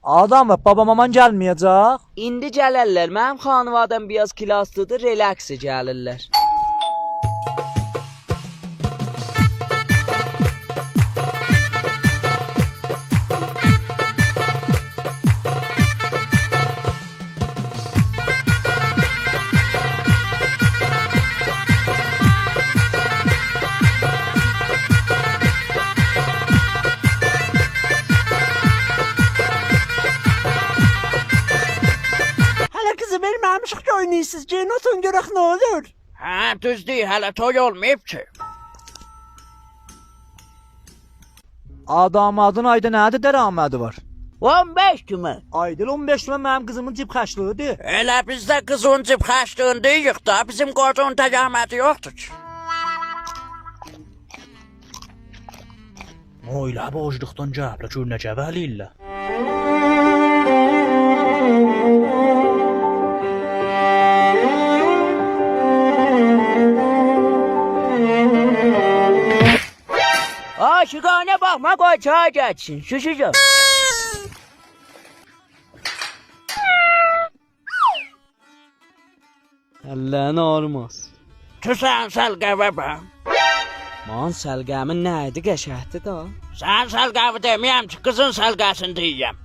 Adam babam aman gəlməyəcək. İndi gələrlər. Mənim xanıvadım biraz kilaslıdır, relaxı gəlirlər. Məmişıq ki oynayırsınız, gelin oturun görək nə olur. Hə, düz deyil, hələ toy olmayıb ki. Damadın ayda nədir dəramədi var? 15 kimi. Ayda 15 kimi mənim qızımın cib xərcliyidir. Elə bizdə qızın cib xərcliyini deyirik da, bizim qocun təqaməti yoxdur ki. O ilə borcluqdan cəblə gör nə gəvəliyirlər. Aşıqanə baxma, qoy çay geçsin, şüşücüm. Əllərini armaz. Sən səlqəvə bax. Man səlqəmin nə idi, qəşəhdi da. Sən səlqəvi deməyəm ki, qızın səlqəsini deyəm.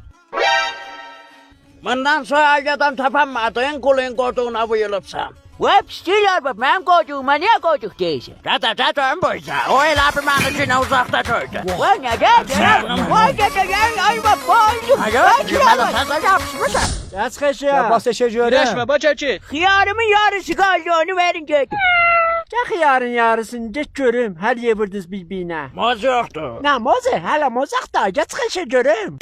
Bundan sonra ayadan tapanmadın, kulun qoduğuna vuyulubsan. Vəb istəyirlər bax, mənim qocuğuma niyə qocuq deyirsən? Gədə boyca, o elə bir məni günə uzaqda gördü. Vay nə deyirsən? Vay gedəyən, ay bax, boycuq. Mədə təzə yapışmışam. Gəç xəşə. Bas eşə görəm. Birləşmə, bax ki. Xiyarımın yarısı qaldı, onu verin gedim. Gəx yarın yarısını get görüm, hər yevırdınız bir-birinə. Moz yoxdur. Nə mozu, hələ mozaq da, gəç xəşə görüm.